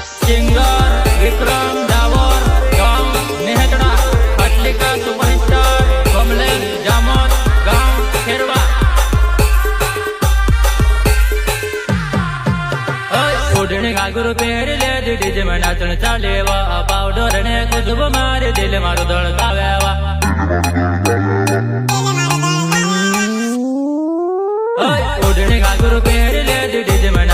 singer Vikram Dawar गांव नेहतड़ा पटलिका superstar Kamlesh Jamod गांव खेरवा ओढ़ने घाघरू पहर ले डीजे में नाचन चालेवा पाउडर ने खुशबू मारे दिल मारो धड़कावेवा ओढ़ने घाघरू पहर ले डीजे में